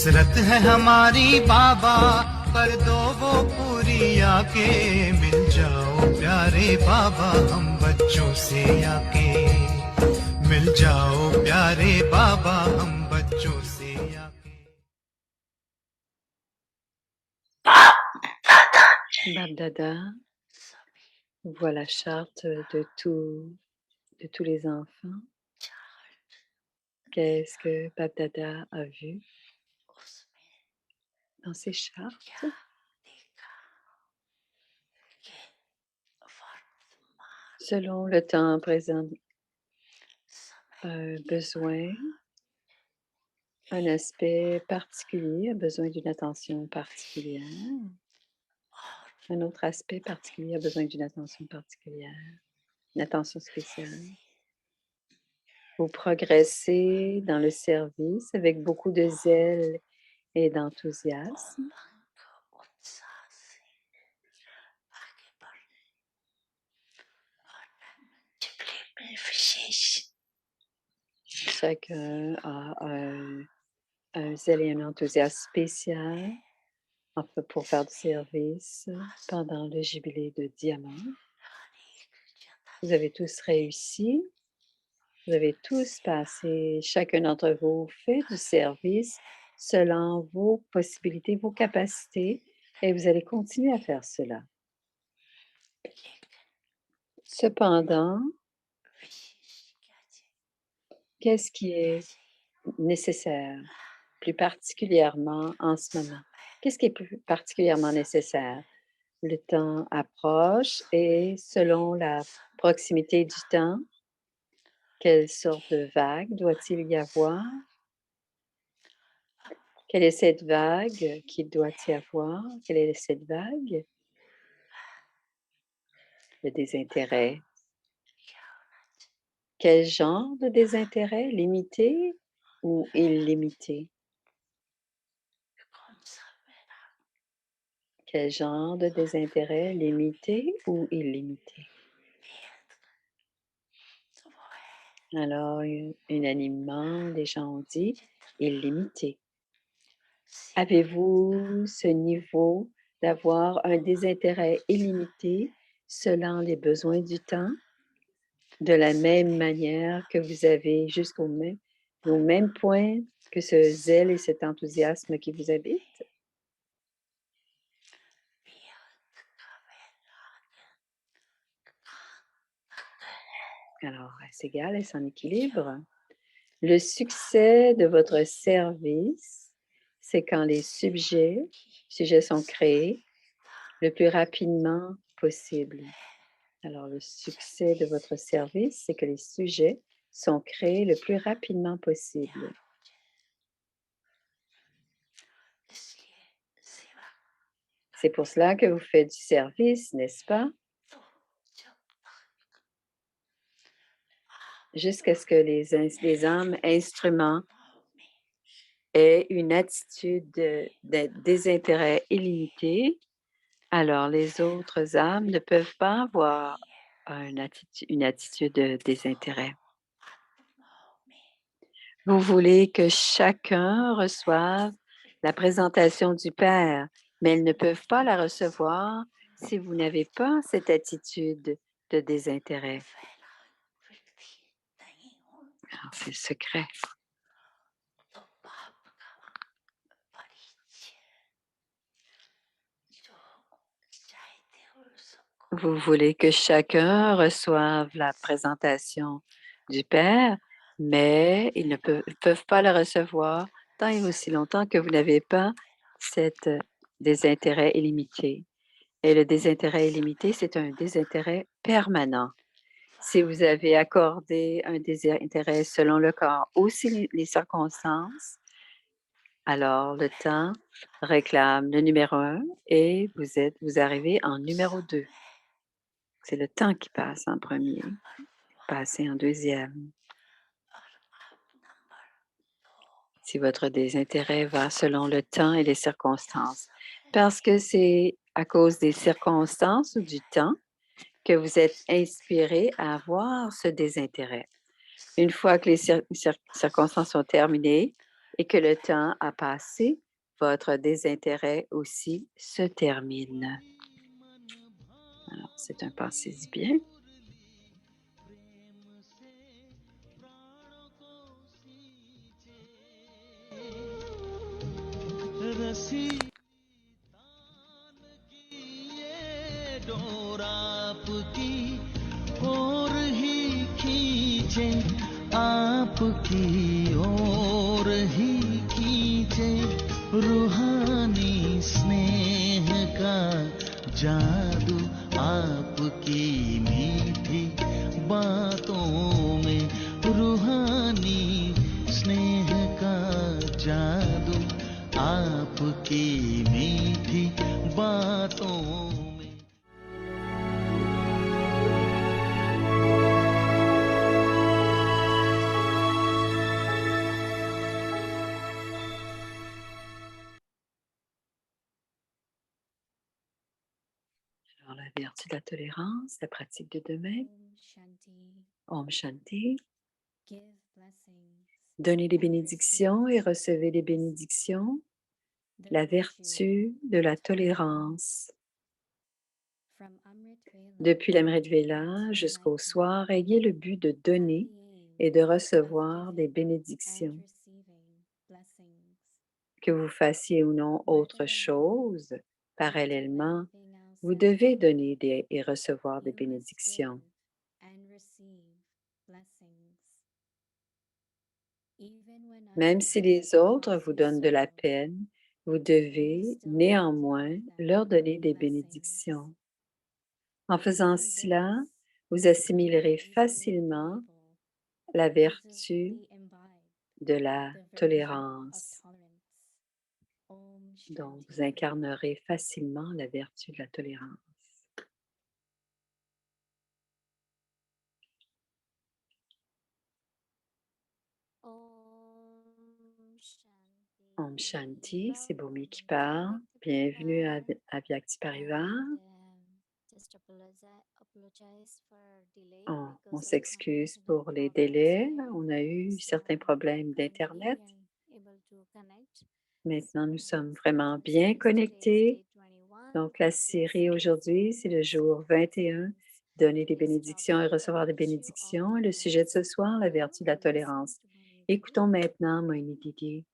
हसरत है हमारी बाबा कर दो वो पूरी आके मिल जाओ प्यारे बाबा हम बच्चों से आके मिल जाओ प्यारे बाबा हम बच्चों से आके Bab Dada voit la charte de tous les enfants. Qu'est-ce que Bab Dada a vu dans ces chartes? Selon le temps présent, un besoin, un aspect particulier a besoin d'une attention particulière. Un autre aspect particulier a besoin d'une attention particulière, une attention spéciale. Vous progressez dans le service avec beaucoup de zèle et d'enthousiasme. Chacun a un zèle et un enthousiasme spécial pour faire du service pendant le jubilé de diamant. Vous avez tous réussi. Vous avez tous passé, chacun d'entre vous fait du service selon vos possibilités, vos capacités, et vous allez continuer à faire cela. Cependant, qu'est-ce qui est nécessaire, plus particulièrement en ce moment? Qu'est-ce qui est plus particulièrement nécessaire? Le temps approche et selon la proximité du temps, quelle sorte de vague doit-il y avoir? Quelle est cette vague qu'il doit y avoir? Quelle est cette vague? Le désintérêt. Quel genre de désintérêt? Limité ou illimité? Quel genre de désintérêt? Limité ou illimité? Alors, unanimement, les gens ont dit illimité. Avez-vous ce niveau d'avoir un désintérêt illimité selon les besoins du temps? De la même manière que vous avez au même point que ce zèle et cet enthousiasme qui vous habitent? Alors, est-ce égal? Est-ce en équilibre? Le succès de votre service, c'est quand les sujets sont créés le plus rapidement possible. Alors, le succès de votre service, c'est que les sujets sont créés le plus rapidement possible. C'est pour cela que vous faites du service, n'est-ce pas? Jusqu'à ce que les âmes instruments aient une attitude de désintérêt illimité, alors les autres âmes ne peuvent pas avoir une attitude de désintérêt. Vous voulez que chacun reçoive la présentation du Père, mais ils ne peuvent pas la recevoir si vous n'avez pas cette attitude de désintérêt. Alors, c'est le secret. Vous voulez que chacun reçoive la présentation du Père, mais ils ne peuvent pas la recevoir tant et aussi longtemps que vous n'avez pas cet désintérêt illimité. Et le désintérêt illimité, c'est un désintérêt permanent. Si vous avez accordé un désintérêt selon le corps ou les circonstances, alors le temps réclame le numéro 1 et vous arrivez en numéro 2. C'est le temps qui passe en premier, passer en deuxième. Si votre désintérêt va selon le temps et les circonstances, parce que c'est à cause des circonstances ou du temps que vous êtes inspiré à avoir ce désintérêt. Une fois que les circonstances sont terminées, et que le temps a passé, votre désintérêt aussi se termine. Alors, c'est un passez-y bien. रसीली तान की ये डोर आपकी और ही खींचे, आपकी ओर ही खींचे, रूहानी स्नेह का जादू आपकी मीठी बातों में, रूहानी स्नेह का जादू आपकी मीठी बातों में। Alors, la vertu de la tolérance, la pratique de demain. Om Shanti. Om Shanti. Give blessings. Donnez des and bénédictions et receive recevez des bénédictions. the La virtue vertu de la of tolérance. From Amrit Vela Depuis l'Amrit Vela until jusqu'au nighttime, soir, ayez le but de have donner the aim et de of recevoir des giving bénédictions. and receiving blessings. Que vous fassiez ou non autre Whether chose, you parallèlement, do anything else vous at devez all, donner et recevoir des you must bénédictions. give and receive blessings. Even when Même others si les autres cause vous you donnent de la sorrow, peine, vous you devez still need to néanmoins give leur them donner des blessings. bénédictions. En faisant Doing cela, this, vous you assimilerez will easily facilement be la able vertu easily imbibe de la the virtue of tolérance. tolerance. Om Donc, vous Shanti. incarnerez facilement la vertu de la tolérance. Om Shanti. Om Shanti, c'est Bhumi qui Welcome to parle. Bienvenue à Vyakti Parivar. And, just apologize for delay On because of some s'excuse internet pour les problems délais. here. On a eu So certains problèmes finally d'Internet. we are able to connect. Maintenant, nous So sommes vraiment our bien series today is connectés. day 21. Donc, la série aujourd'hui, c'est le jour 21, donner des Today's bénédictions et topic, recevoir des the virtue of bénédictions. Et le sujet de ce tolerance. soir, la vertu de la Now we listen tolérance. to Moini Didi. Écoutons maintenant Moïni Didi.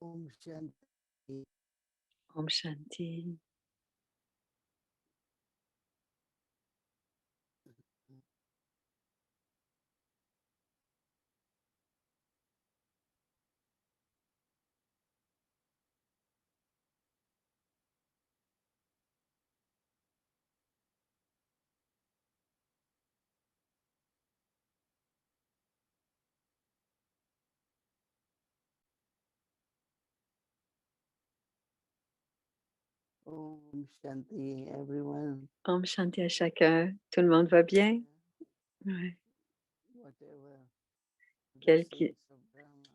Om Shanti. Om Shanti. Om Shanti, everyone. Om Shanti à chacun. Tout le monde va bien? Ouais. Whatever the Quel scenes of drama,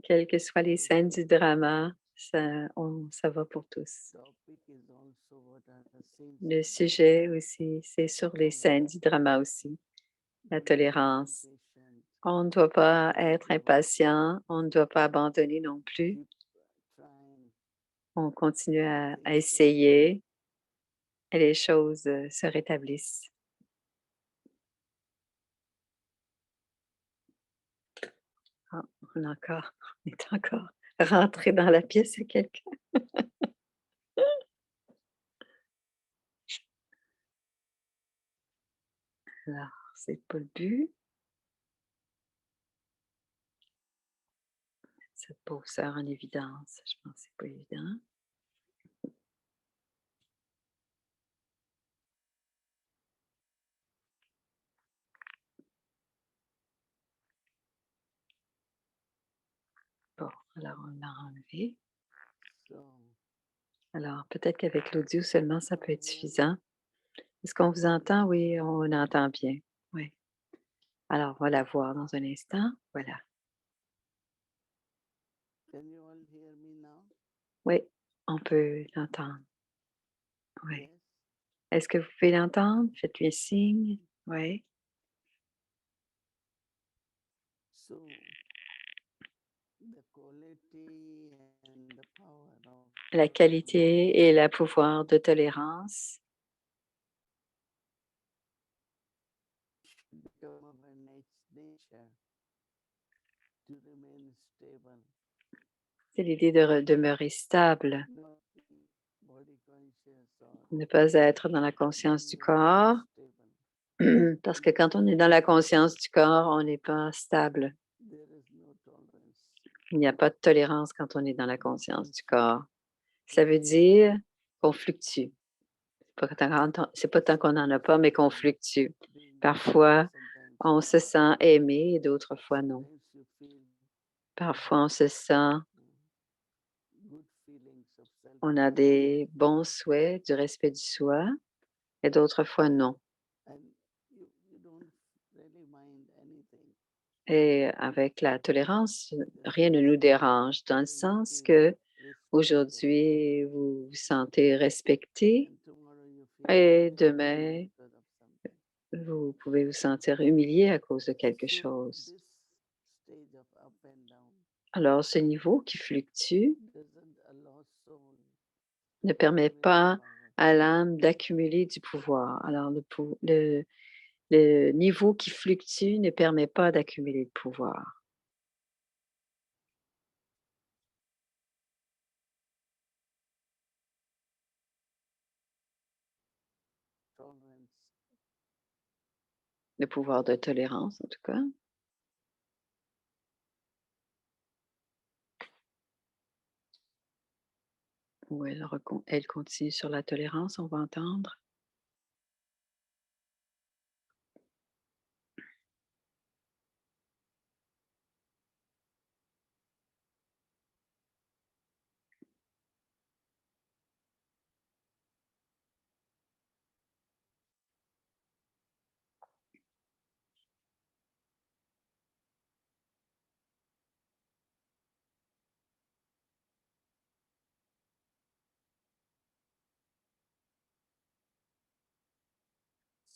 quelles que soient les scènes du drama, ça va pour tous. topic is also what are the scenes Le of sujet drama. aussi, c'est sur les scènes du drama aussi, la Don't be tolérance. impatient. On ne doit pas Don't être give up. impatient, on ne doit pas abandonner non plus. Keep trying. On continue à Things will essayer et les choses se rétablissent. Ah, on est encore rentré dans la pièce, il y a quelqu'un. Alors, c'est pas le but. cette douceur en évidence. Je pense que c'est pas évident. Bon, alors on l'a enlevé. So Alors, peut-être qu'avec l'audio seulement, ça peut être suffisant. Est-ce qu'on vous entend? Oui, on entend bien. Oui. Alors, on va la voir dans un instant. Voilà. can you all hear me now? Oui, on peut l'entendre. Oui. Yes. Est-ce que vous pouvez l'entendre? Faites-lui un signe. Oui. So the quality and the power of La tolerance qualité et le pouvoir de tolérance should become our nature to remain stable, c'est l'idée de demeurer stable, not be body conscious or ne pas être dans la conscience du corps, stable. parce que quand on est dans la conscience du corps, on n'est pas stable. There is no tolerance. Il n'y a pas de tolérance quand on est dans la conscience du corps. Ça veut dire qu'on fluctue. C'est pas tant qu'on n'en a pas, mais qu'on fluctue. Parfois, on se sent aimé et d'autres fois non. Sometimes you feel Parfois, on se sent, good feelings of on a self-respect des bons souhaits, du respect du soi, et d'autres fois non. and you don't really mind anything. Et avec la tolérance, rien ne nous dérange, dans le sens que aujourd'hui, vous vous sentez respecté And tomorrow you et feel demain, because of something. vous pouvez vous sentir humilié à cause de quelque So chose. this stage of up and down Alors, ce niveau qui fluctue doesn't allow soul ne to permet accumulate pas power. à l'âme d'accumuler du pouvoir. Alors, le niveau qui fluctue ne permet pas d'accumuler de pouvoir. Tolerance. Le pouvoir de tolérance, en tout cas. Où elle continue sur la tolérance, on va entendre.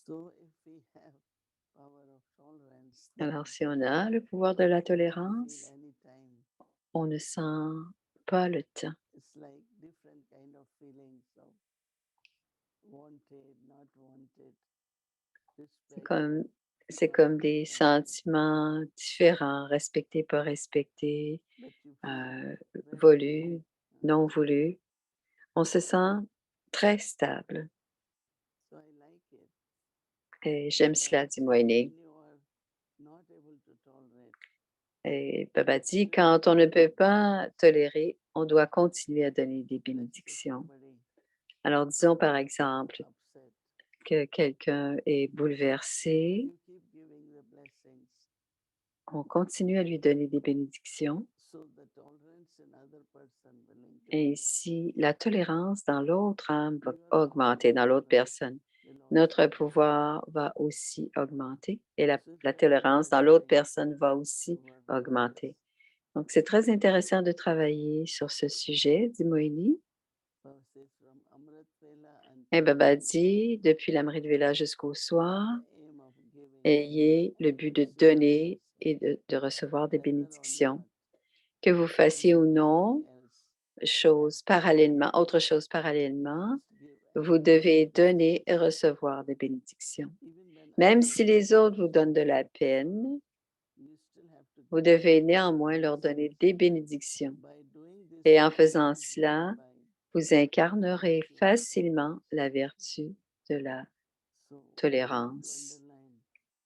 So if we have power of tolerance, then Alors, si on a le pouvoir de la we don't feel tolérance, any time. on ne sent pas le temps. It's like different kind of feelings of wanted, not wanted, C'est respect, comme, c'est not comme des respected. sentiments différents, respectés, pas respectés, But you feel very voulus, non uh, voulus. On se sent très stable. so I like it. Et j'aime cela, dit When Moïné. you are not able to tolerate, Et Baba dit, quand on ne peut pas tolérer, on doit continuer à donner des let's say bénédictions. somebody Alors, disons par exemple upset, que quelqu'un est bouleversé, you keep giving the blessings. on continue à lui donner des bénédictions. So the tolerance in other person will increase. Et ici, la tolérance dans l'autre âme va Your power augmenter, of dans l'autre tolerance personne. will Notre also pouvoir va aussi augmenter et So if la you are tolérance dans l'autre tolerant personne va aussi toward augmenter. others, Donc, c'est très intéressant de travailler sur ce sujet, dit Moïni. Baba says from Amrit Vela Et until Baba night, dit, depuis l'Amrit Vela jusqu'au soir, have the aim of giving ayez le and but de receiving donner blessings, et de recevoir des whether or bénédictions. not Que vous there fassiez is ou anything non else, chose parallèlement, autre chose parallèlement, must give and vous devez receive donner blessings. et recevoir des bénédictions. Even when Même others si les autres vous donnent de la suffer, peine, you still have to vous give them devez néanmoins leur donner blessings. des bénédictions. By doing this, Et en you faisant will cela, by vous incarnerez virtue of facilement tolerance. la vertu de la So we need to tolérance. underline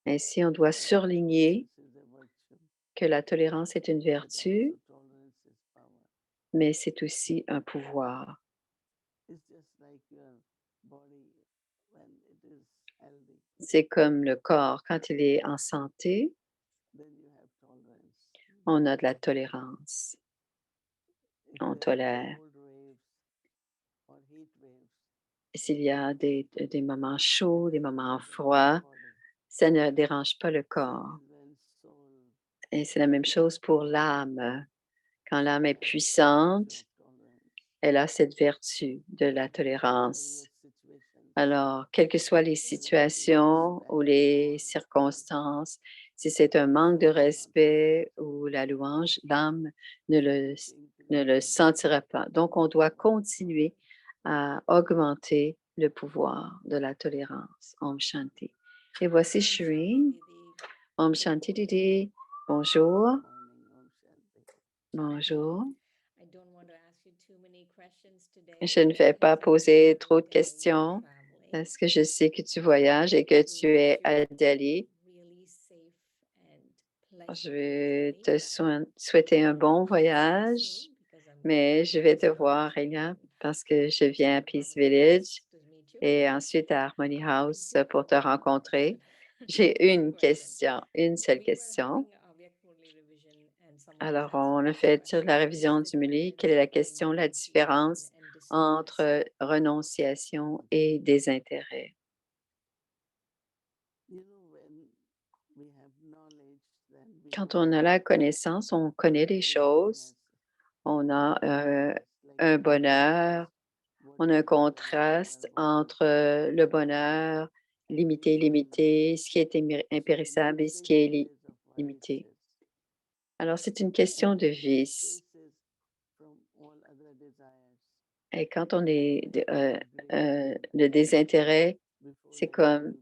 Ainsi, on doit that surligner tolerance is a virtue, que la tolérance est une but vertu, also tolerance mais c'est aussi un pouvoir. It's just like your body when it is healthy, C'est comme le corps, quand il est en santé, then you have tolerance. on a de la tolérance, If on there are tolère. cold waves or heat waves, S'il y a des moments chauds, des moments it affects the froids, body. ça ne dérange pas le Same corps. is when soul Et c'est la même chose pour l'âme. Quand l'âme est has the virtue puissante, of tolerance. elle a cette vertu de la So tolérance. various situations, Alors, quelles que soient les whether it is situations ou respect les or circonstances, si c'est un manque de soul wants respect ou la louange, l'âme ne le, to ne increase le the sentira pas. Donc, on doit tolerance. continuer à augmenter le pouvoir de la tolérance. Om Shanti. Et voici Shireen. Om Shanti Didi. Bonjour. Good morning, Om Shanti. Bonjour. I don't want to ask you too many questions today Je ne vais pas because I poser know trop de that you're questions traveling. parce que je sais que tu voyages et que To tu es wish you à a Delhi. really safe and Je pleasurable vais journey. te souhaiter un bon See you voyage, soon because I'm mais je vais te voir, Elia, parce que je viens à Peace Village to meet you. et ensuite à Harmony House pour te rencontrer. Question. J'ai une Question. une seule We were question. having a Avyak Murli revision and someone was Alors, asking on a me a fait question. la What is révision the du Muli. difference Quelle est la between question, la renunciation différence and disinterest? entre renonciation et désintérêt? You know, when we have knowledge, then we Quand don't on a have la connaissance, on connaît les choses, on a un bonheur, on a un contraste entre le bonheur limité, limité, ce qui est impérissable et ce qui est limité. Alors, c'est une question de vice. Et quand on est le désintérêt, c'est comme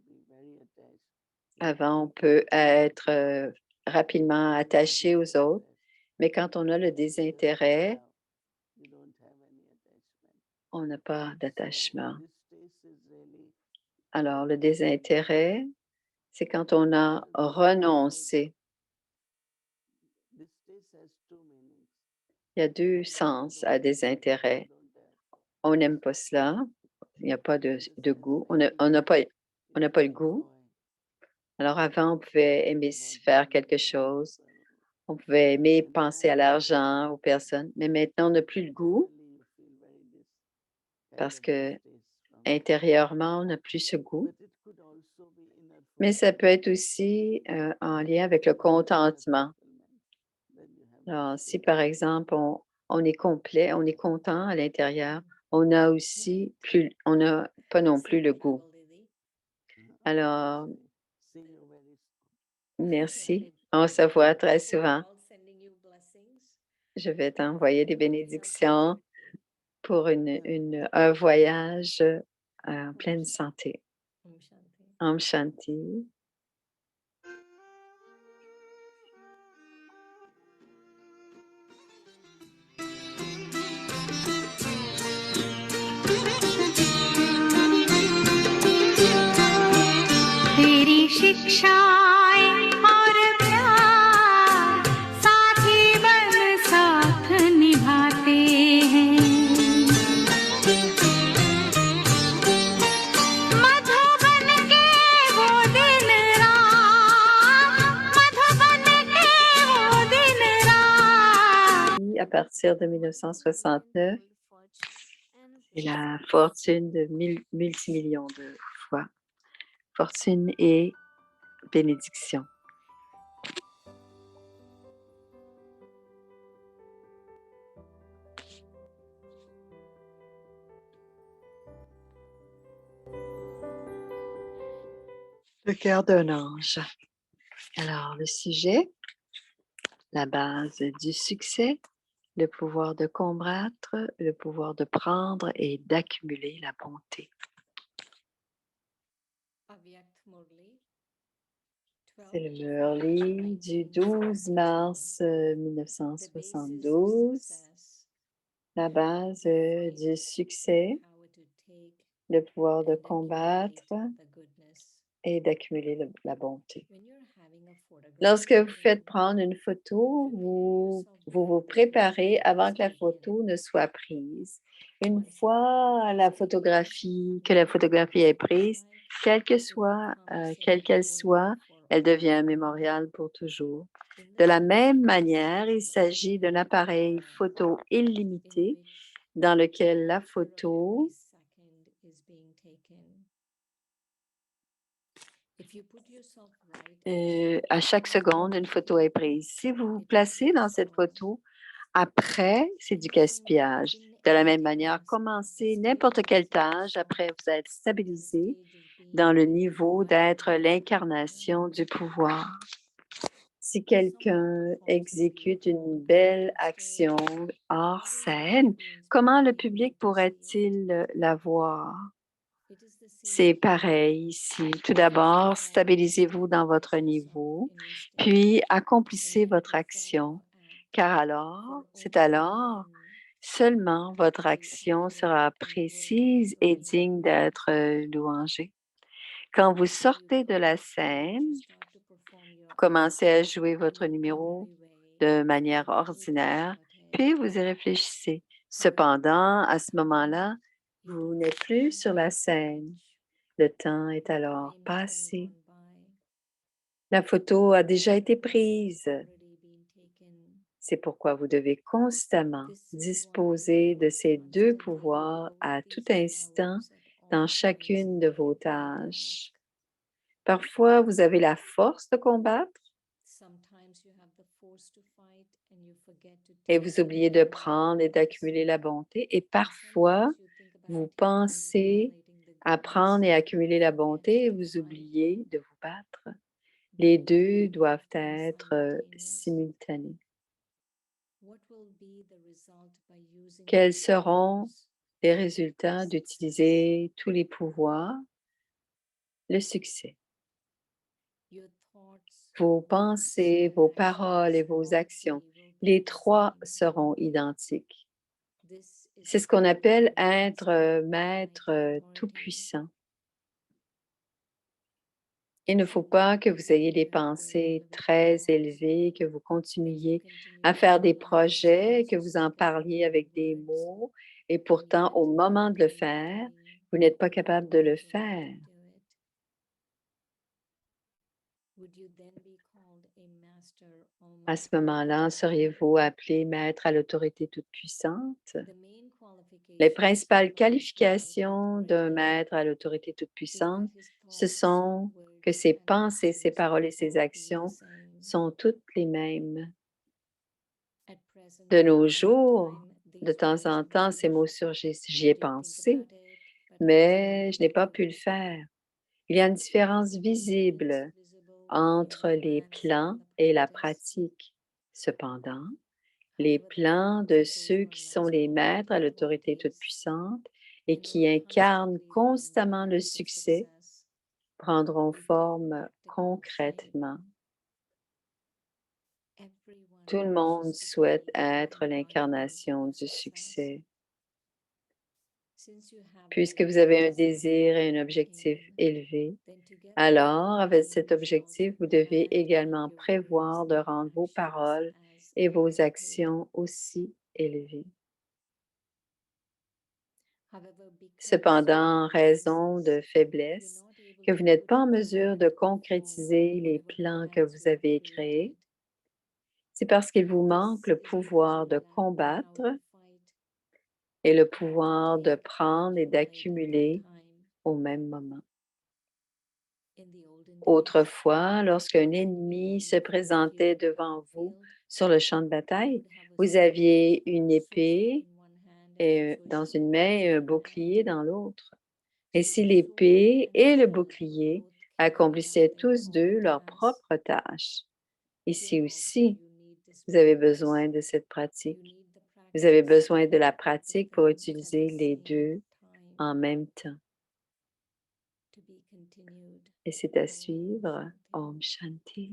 avant, on peut être rapidement attaché aux autres, mais quand on a le désintérêt, on n'a pas d'attachement. Alors, le désintérêt, c'est quand on a renoncé. Il y a deux sens à désintérêt. On n'aime pas cela, il n'y a pas de goût, on n'a pas le goût. Alors avant, on pouvait aimer faire quelque chose, on pouvait aimer penser à l'argent, aux personnes, mais maintenant, on n'a plus le goût parce que intérieurement, on n'a plus ce goût. Mais ça peut être aussi en lien avec le contentement. Alors, si par exemple, on est complet, on est content à l'intérieur, on n'a aussi plus, on n'a pas non plus le goût. Alors, merci. On se voit très souvent. Je vais t'envoyer des bénédictions pour un voyage en pleine santé. Om Shanti. तेरी शिक्षाएं और प्यार साथी बन साथ निभाते हैं मधुबन के वो दिन रात मधुबन के वो दिन रात À partir de 1969, c'est la fortune de multimillions de fois. Fortune et bénédiction. Le cœur d'un ange. Alors, le sujet, la base du succès, le pouvoir de combattre, le pouvoir de prendre et d'accumuler la bonté. C'est le Murli du 12 mars 1972. La base du succès, le pouvoir de combattre et d'accumuler la bonté. Lorsque vous faites prendre une photo, vous vous préparez avant que la photo ne soit prise. Une fois que la photographie est prise, quelle qu'elle soit, elle devient un mémorial pour toujours. De la même manière, il s'agit d'un appareil photo illimité dans lequel la photo à chaque seconde, une photo est prise. Si vous vous placez dans cette photo, après, c'est du gaspillage. De la même manière, commencez n'importe quelle tâche après vous être stabilisé dans le niveau d'être l'incarnation du pouvoir. Si quelqu'un exécute une belle action hors scène, comment le public pourrait-il la voir? C'est pareil ici. Tout d'abord, stabilisez-vous dans votre niveau, puis accomplissez votre action, car c'est alors seulement votre action sera précise et digne d'être louangée. Quand vous sortez de la scène, vous commencez à jouer votre numéro de manière ordinaire, puis vous y réfléchissez. Cependant, à ce moment-là, vous n'êtes plus sur la scène. Le temps est alors passé. La photo a déjà été prise. C'est pourquoi vous devez constamment disposer de ces deux pouvoirs à tout instant dans chacune de vos tâches. Parfois, vous avez la force de combattre et vous oubliez de prendre et d'accumuler la bonté. Et parfois, vous pensez à prendre et accumuler la bonté et vous oubliez de vous battre. Les deux doivent être simultanés. Quels seront les résultats d'utiliser tous les pouvoirs? Le succès. Vos pensées, vos paroles et vos actions, les trois seront identiques. C'est ce qu'on appelle être maître tout-puissant. Il ne faut pas que vous ayez des pensées très élevées, que vous continuiez à faire des projets, que vous en parliez avec des mots, et pourtant, au moment de le faire, vous n'êtes pas capable de le faire. À ce moment-là, seriez-vous appelé maître à l'autorité toute-puissante? Les principales qualifications d'un maître à l'autorité toute-puissante, ce sont que ses pensées, ses paroles et ses actions sont toutes les mêmes. De nos jours, de temps en temps, ces mots surgissent. J'y ai pensé, mais je n'ai pas pu le faire. Il y a une différence visible entre les plans et la pratique. Cependant, les plans de ceux qui sont les maîtres à l'autorité toute-puissante et qui incarnent constamment le succès prendront forme concrètement. Tout le monde souhaite être l'incarnation du succès. Puisque vous avez un désir et un objectif élevé, alors avec cet objectif, vous devez également prévoir de rendre vos paroles et vos actions aussi élevées. Cependant, en raison de faiblesse, que vous n'êtes pas en mesure de concrétiser les plans que vous avez créés, c'est parce qu'il vous manque le pouvoir de combattre et le pouvoir de prendre et d'accumuler au même moment. Autrefois, lorsqu'un ennemi se présentait devant vous sur le champ de bataille, vous aviez une épée dans une main et un bouclier dans l'autre. Et si l'épée et le bouclier accomplissaient tous deux leur propre tâche, ici aussi, vous avez besoin de cette pratique. Vous avez besoin de la pratique pour utiliser les deux en même temps. Et c'est à suivre. Om Shanti.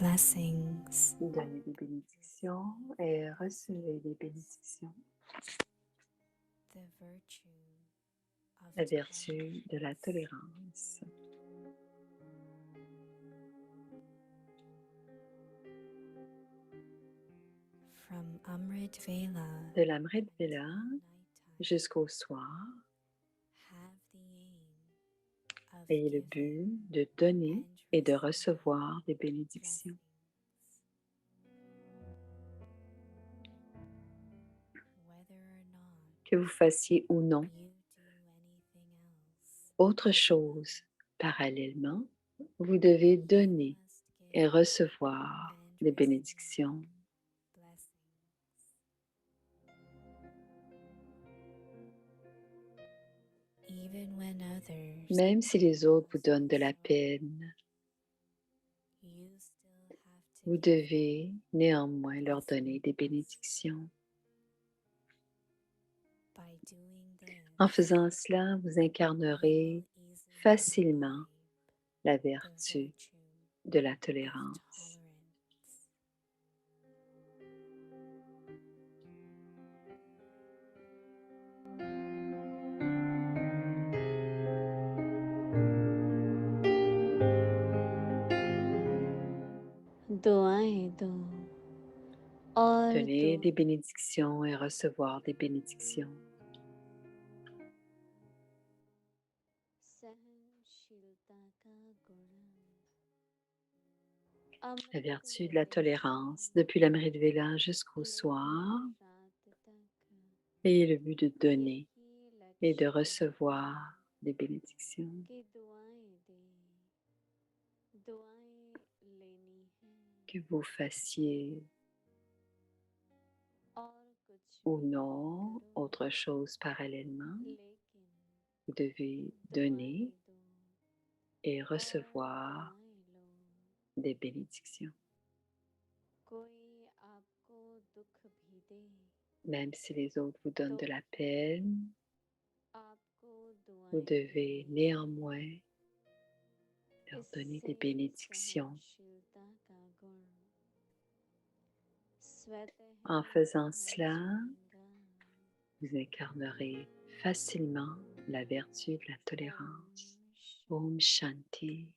blessings. Donnez des bénédictions et recevez des bénédictions. The virtue of La vertu de la tolérance. From Amrit Vela De l'Amrit Vela nighttime, jusqu'au soir, have the aim of ayez le giving but de donner and et de receiving recevoir des bénédictions. blessings. Whether or not Que vous fassiez ou non you do anything else, autre chose parallèlement, vous devez donner you must et give recevoir and des receive bénédictions. blessings. Even when others Même si les autres vous cause donnent de la sorrow, peine, you still have to vous give them devez néanmoins leur donner des bénédictions. by doing En this. faisant cela, vous You incarnerez will easily facilement imbibe la the vertu virtue de la of tolérance. tolerance. दुआएं दो और Donner दो des bénédictions et recevoir des bénédictions. सहनशीलता का गुण La अमृत vertu de la वेले tolérance, से depuis l'Amrit Vela jusqu'au लेकर soir, रात तक ayez le but de donner यही et de लक्ष्य recevoir des bénédictions. की दुआएं दे दुआएं लेनी है Que vous fassiez और कुछ ou भी non करो autre chose parallèlement, लेकिन vous devez दुआएं donner दो et और recevoir दुआएं लो des bénédictions. कोई आपको दुख भी दे Même si les autres vous donnent तो de la peine, आपको vous दुआएं devez देनी néanmoins leur donner des इससे bénédictions. सहनशीलता का गुण स्वतः En faisant वहाँ cela, जाएगा vous incarnerez facilement la vertu de la tolérance. ओम Om Shanti.